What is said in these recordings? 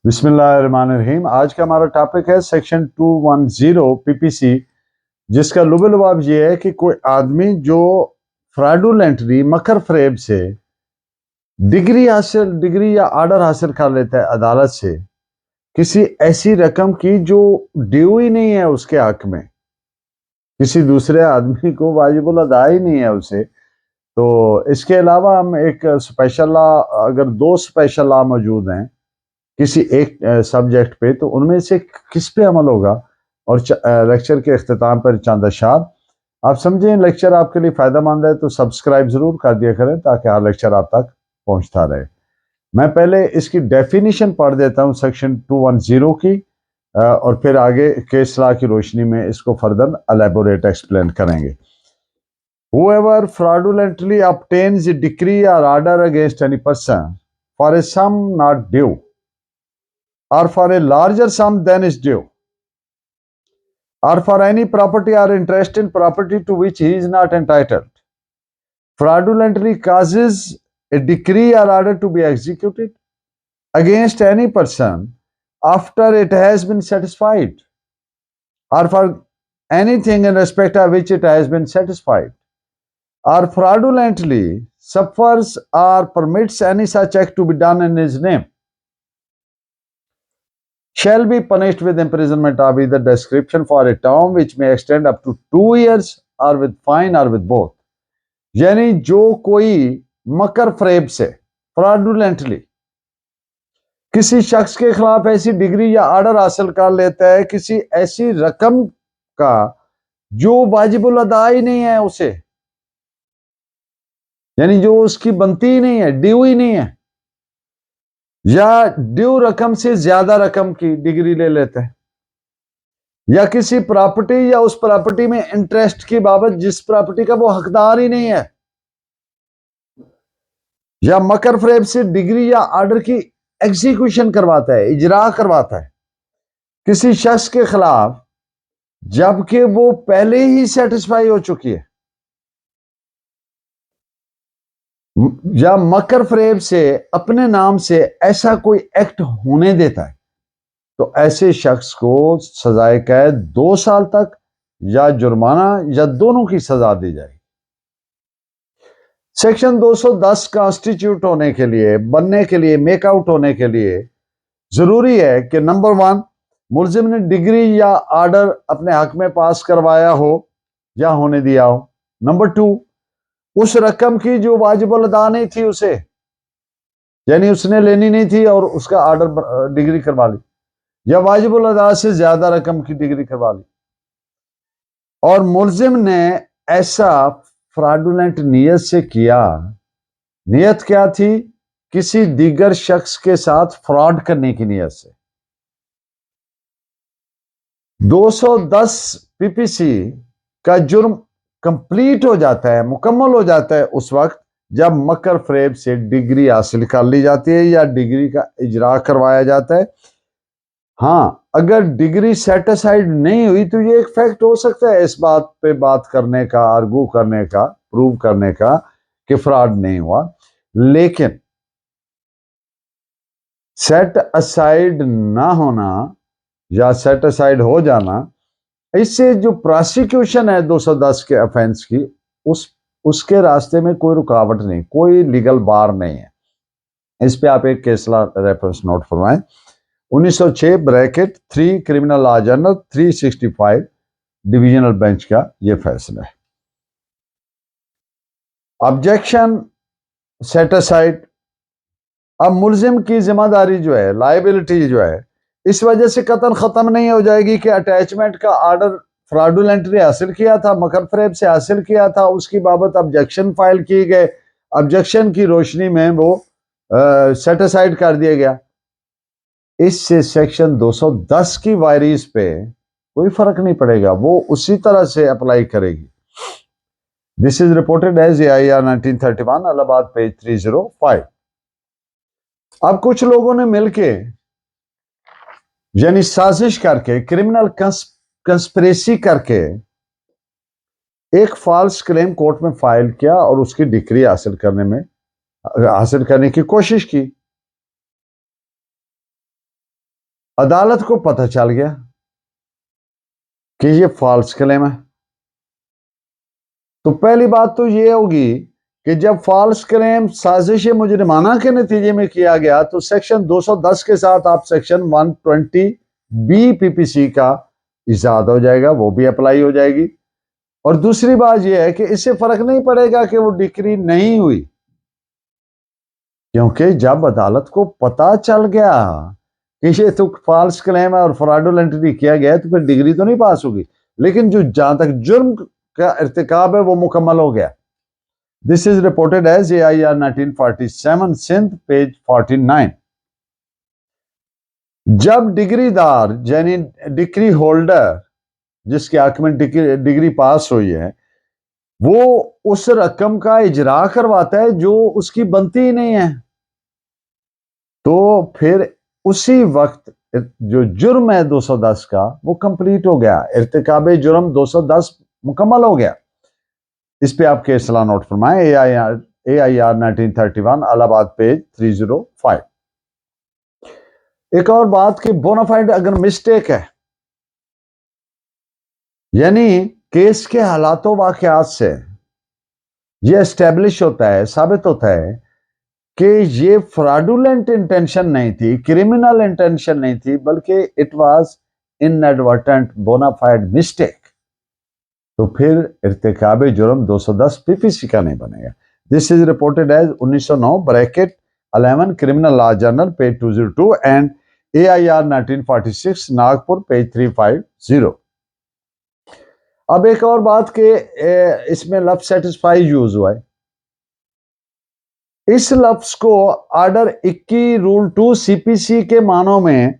बिस्मिल्लाहिर्रहमानिर्रहीम। आज का हमारा टॉपिक है सेक्शन 210 पीपीसी, जिसका लुब-ए-लुबाब ये है कि कोई आदमी जो फ्रॉडुलेंटली मकर फरेब से डिग्री या ऑर्डर हासिल कर लेता है अदालत से किसी ऐसी रकम की जो ड्यू ही नहीं है उसके हक में, किसी दूसरे आदमी को वाजिबुल अदा ही नहीं है उसे। तो इसके अलावा हम एक स्पेशल लॉ, अगर दो स्पेशल लॉ मौजूद हैं किसी एक सब्जेक्ट पे, तो उनमें से किस पे अमल होगा, और लेक्चर के अख्ताम पर चंद अशार आप समझें। लेक्चर आपके लिए फ़ायदेमंद है तो सब्सक्राइब ज़रूर कर दिया करें ताकि हर लेक्चर आप तक पहुंचता रहे। मैं पहले इसकी डेफिनेशन पढ़ देता हूं सेक्शन 210 की, और फिर आगे केस लॉ की रोशनी में इसको फर्दर एलेबोरेट एक्सप्लेन करेंगे। Whoever fraudulently obtains a decree or order against any person for a sum not due, or for a larger sum than is due, or for any property or interest in property to which he is not entitled, fraudulently causes a decree or order to be executed against any person after it has been satisfied, or for anything in respect of which it has been satisfied, or fraudulently suffers or permits any such act to be done in his name, shall be punished with imprisonment of either description for a term which may extend up to 2 years, or with fine, or with both। यानी जो कोई मकर फरेब से fraudulently किसी शख्स के खिलाफ ऐसी डिग्री या ऑर्डर हासिल कर लेता है किसी ऐसी रकम का जो वाजिबुल अदा ही नहीं है उसे, यानी जो उसकी बनती ही नहीं है, ड्यू ही नहीं है, या ड्यू रकम से ज्यादा रकम की डिग्री ले लेते हैं, या किसी प्रॉपर्टी या उस प्रॉपर्टी में इंटरेस्ट की बाबत जिस प्रॉपर्टी का वो हकदार ही नहीं है, या मकर फरेब से डिग्री या ऑर्डर की एग्जीक्यूशन करवाता है, इजरा करवाता है किसी शख्स के खिलाफ जबकि वो पहले ही सेटिस्फाई हो चुकी है, या मकर फरेब से अपने नाम से ऐसा कोई एक्ट होने देता है, तो ऐसे शख्स को सजाए कैद 2 साल तक या जुर्माना या दोनों की सजा दी जाएगी। सेक्शन 210 कॉन्स्टिट्यूट होने के लिए, बनने के लिए, मेकआउट होने के लिए जरूरी है कि नंबर 1, मुलजिम ने डिग्री या ऑर्डर अपने हक में पास करवाया हो या होने दिया हो। नंबर 2, उस रकम की जो वाजिबुल अदा नहीं थी उसे, यानी उसने लेनी नहीं थी और उसका ऑर्डर डिग्री करवा ली, या वाजिबुल अदा से ज्यादा रकम की डिग्री करवा ली, और मुलजिम ने ऐसा फ्रॉडुलेंट नियत से किया। नियत क्या थी? किसी दीगर शख्स के साथ फ्रॉड करने की नियत से। 210 पीपीसी का जुर्म कंप्लीट हो जाता है, मुकम्मल हो जाता है उस वक्त जब मकर फरेब से डिग्री हासिल कर ली जाती है या डिग्री का इजरा करवाया जाता है। हाँ, अगर डिग्री सेटिस्फाइड नहीं हुई तो ये एक फैक्ट हो सकता है इस बात पे बात करने का, आर्गू करने का, प्रूव करने का कि फ्रॉड नहीं हुआ, लेकिन सेट असाइड ना होना या सेट असाइड हो जाना, इससे जो प्रोसिक्यूशन है 210 के ऑफेंस की, उसके रास्ते में कोई रुकावट नहीं, कोई लीगल बार नहीं है। इस पे आप एक केस लॉ रेफरेंस नोट फरमाएं। 1906 bracket 3 criminal law journal 365 divisional bench का ये फैसला है। Objection set aside. अब मुलजिम की जिम्मेदारी जो है, लाइबिलिटी जो है, इस वजह से कतन खत्म नहीं हो जाएगी कि अटैचमेंट का ऑर्डर फ्रॉडुलेंटली हासिल किया था, मकर फरेब से हासिल किया था, उसकी बाबत ऑब्जेक्शन फाइल किए गए, ऑब्जेक्शन की रोशनी में वो सेट असाइड कर दिया गया। इससे सेक्शन 210 की वायरीज पे कोई फर्क नहीं पड़ेगा, वो उसी तरह से अप्लाई करेगी। This is reported as AIR 1931 Allahabad page 305। अब कुछ लोगों ने मिलके यानी साजिश करके, क्रिमिनल कंस्पिरेसी करके एक फॉल्स क्लेम कोर्ट में फाइल किया और उसकी डिग्री हासिल करने की कोशिश की। अदालत को पता चल गया कि ये फॉल्स क्लेम है। तो पहली बात तो ये होगी कि जब फॉल्स क्लेम साजिश मुजरिमाना के नतीजे में किया गया तो सेक्शन 210 के साथ आप सेक्शन 120 बी पीपीसी का इजाद हो जाएगा, वो भी अप्लाई हो जाएगी। और दूसरी बात यह है कि इससे फर्क नहीं पड़ेगा कि वो डिक्री नहीं हुई, क्योंकि जब अदालत को पता चल गया कि ये तो फॉल्स क्लेम है और फ्रॉडुलेंटली किया गया है तो फिर डिग्री तो नहीं पास होगी, लेकिन जो जहां तक जुर्म का इर्तिकाब है वो मुकम्मल हो गया। This is reported as AIR 1947 Sindh page 49। जब डिग्रीदार यानी डिग्री होल्डर जिसके हक में डिग्री पास हुई है वो उस रकम का इजरा करवाता है जो उसकी बनती ही नहीं है, तो फिर उसी वक्त जो जुर्म है 210 का वो कंप्लीट हो गया, इर्तिकाबे जुर्म 210 मुकम्मल हो गया। इस पे आप केस ला नोट फरमाएं। AIR 1931 Allahabad page 305। एक और बात कि बोनाफाइड अगर मिस्टेक है यानी केस के हालातों वाकयात से यह एस्टेब्लिश होता है, साबित होता है कि ये फ्रॉडुलेंट इंटेंशन नहीं थी, क्रिमिनल इंटेंशन नहीं थी, बल्कि it was inadvertent bona fide mistake, तो फिर इर्तिकाबे जुर्म 210 पीपीसी का नहीं बनेगा। This is reported as 1909 bracket 11 criminal law journal page 202 and AIR 1946 Nagpur page 350। अब एक और बात के इसमें लफ्ज सेटिस्फाई यूज हुआ है। इस लफ्ज को ऑर्डर 21 रूल 2 CPC के मानों में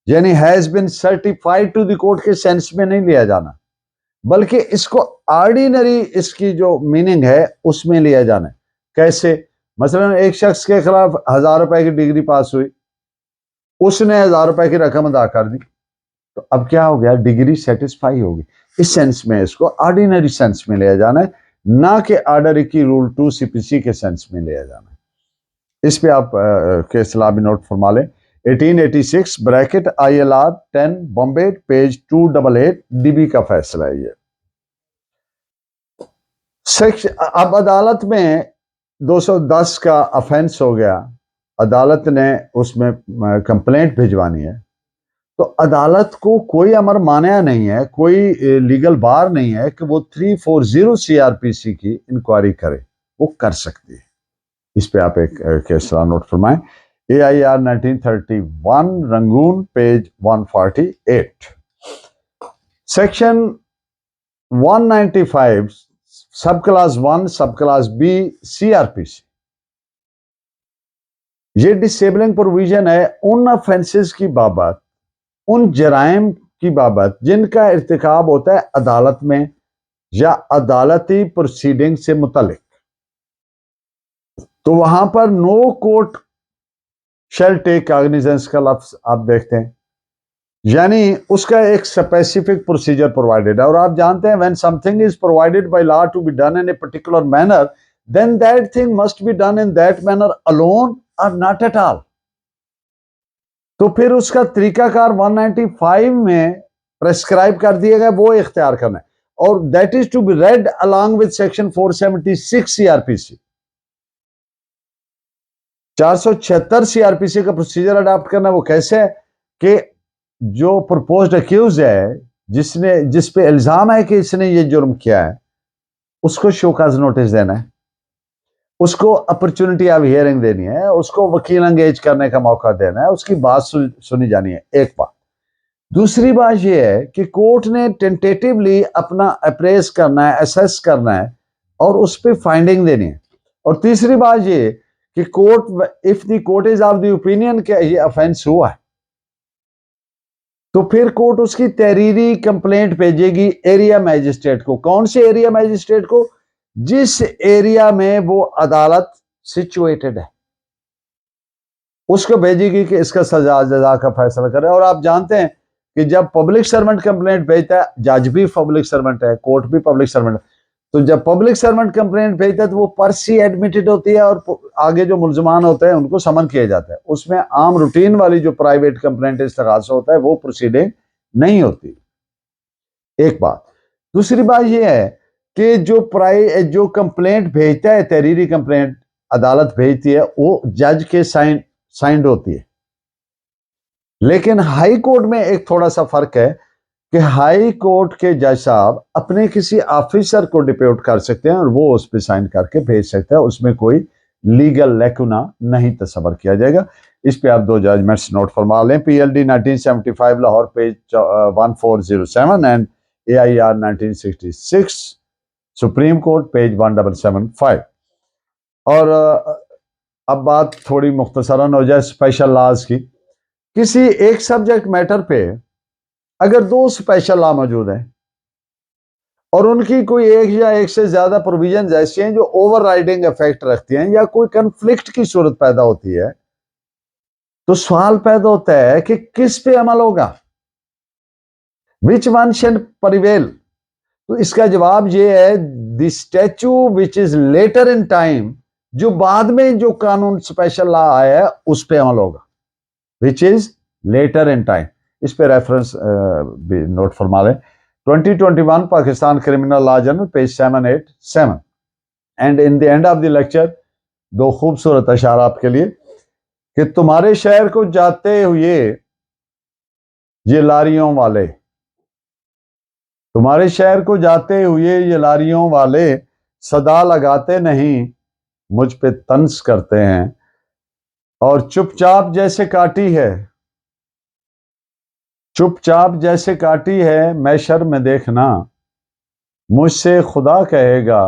यानी has been certified to the court के सेंस में नहीं लिया जाना, बल्कि इसको ऑर्डिनरी इसकी जो मीनिंग है उसमें लिया जाना है। कैसे? मसलन एक शख्स के खिलाफ 1000 रुपए की डिग्री पास हुई, उसने 1000 रुपए की रकम अदा कर दी, तो अब क्या हो गया? डिग्री सेटिस्फाई होगी। इस सेंस में इसको ऑर्डिनरी सेंस में लिया जाना है, ना कि ऑर्डर की रूल 2 CPC के सेंस में लिया जाना है। इस पे आप केस लॉ भी नोट फरमा लें। 1886 bracket ILR 10 Bombay page 288 DB का फैसला है ये। अब अदालत में 210 का ऑफेंस हो गया, अदालत ने उसमें कंप्लेंट भिजवानी है, तो अदालत को कोई अमर मान्या नहीं है, कोई लीगल बार नहीं है कि वो 340 CRPC की इंक्वायरी करे, वो कर सकती है। इस पे आप एक केस नोट फरमाएं। AIR 1931 Rangoon page 148। Section 195 sub class 1 sub class B CRPC, ये डिसेबलिंग प्रोविजन है उन ऑफेंसेस की बाबत, उन जराइम की बाबत जिनका इर्तिकाब होता है अदालत में या अदालती प्रोसीडिंग से मुतल्लिक। तो वहां पर no court shall take cognizance का लफ्ज आप देखते हैं, यानी उसका एक स्पेसिफिक प्रोसीजर प्रोवाइडेड है। और आप जानते हैं when something is provided by law to be done in a particular manner, then that thing must be done in that manner alone और नॉट एट ऑल। तो फिर उसका तरीकाकार 195 में प्रेस्क्राइब कर दिया गया, वो इख्तियार करना है, और that is to be read along with section 476 CRPC। 476 CRPC का प्रोसीजर अडॉप्ट करना, वो कैसे है कि जो प्रपोज्ड अक्यूज है, जिस पे इल्जाम है कि इसने ये जुर्म किया है, उसको शोकाज नोटिस देना है, उसको अपॉर्चुनिटी ऑफ हियरिंग देनी है, उसको वकील एंगेज करने का मौका देना है, उसकी बात सुनी जानी है, एक बात। दूसरी बात यह है कि कोर्ट ने टेंटेटिवली अपना अप्रेस करना है, असेस करना है और उस पर फाइंडिंग देनी है। और तीसरी बात यह कि court, if the court is of the opinion कि ये ऑफेंस हुआ है, तो फिर कोर्ट उसकी तहरीरी कंप्लेंट भेजेगी एरिया मैजिस्ट्रेट को। कौन से एरिया मैजिस्ट्रेट को? जिस एरिया में वो अदालत सिचुएटेड है, उसको भेजेगी कि इसका सजा जजा का फैसला करे। और आप जानते हैं कि जब पब्लिक सर्वेंट कंप्लेंट भेजता है, जज भी पब्लिक सर्वेंट है, कोर्ट भी पब्लिक सर्वेंट है, तो जब पब्लिक सर्वेंट कंप्लेंट भेजता है तो वो पर्ची एडमिटेड होती है और आगे जो मुलजमान होते हैं उनको समन किया जाता है। उसमें आम रूटीन वाली जो प्राइवेट कंप्लेंट इस्तगासा होता है वो प्रोसीडिंग नहीं होती। एक बात। दूसरी बात यह है कि जो कंप्लेंट भेजता है, तहरीरी कंप्लेंट अदालत भेजती है, वो जज के साइंड होती है। लेकिन हाई कोर्ट में एक थोड़ा सा फर्क है कि हाई कोर्ट के जज साहब अपने किसी ऑफिसर को डिप्यूट कर सकते हैं और वो उस पर साइन करके भेज सकता है। उसमें कोई लीगल लैकुना नहीं तस्वर किया जाएगा। इस पे आप 2 जजमेंट्स नोट फरमा लें। PLD 1975 Lahore page 1407 and AIR 1966 supreme court page 1775। और अब बात थोड़ी मुख्तसरन हो जाए स्पेशल लॉज की। किसी एक सब्जेक्ट मैटर पे अगर 2 स्पेशल लॉ मौजूद हैं और उनकी कोई एक या एक से ज्यादा प्रोविजन ऐसी हैं जो ओवरराइडिंग इफेक्ट रखती हैं या कोई कंफ्लिक्ट की सूरत पैदा होती है, तो सवाल पैदा होता है कि किस पे अमल होगा, विच वन शैल प्रिवेल। तो इसका जवाब ये है, the statute which is later in time, जो बाद में जो कानून स्पेशल लॉ आया है उस पे अमल होगा, which is later in time. इस पे रेफरेंस भी नोट फरमा लें। 2021 Pakistan criminal law journal page 787। And in the end of the lecture 2 खूबसूरत अशार आपके लिए कि तुम्हारे शहर को जाते हुए ये लारियों वाले, तुम्हारे शहर को जाते हुए ये लारियों वाले सदा लगाते नहीं, मुझ पे तंज करते हैं और चुपचाप जैसे काटी है, चुपचाप जैसे काटी है मैशर में देखना, मुझसे खुदा कहेगा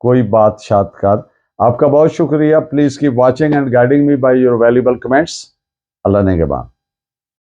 कोई बात शात कर। आपका बहुत शुक्रिया। Please keep watching and guiding me by your valuable comments. अल्लाह ने के बाद।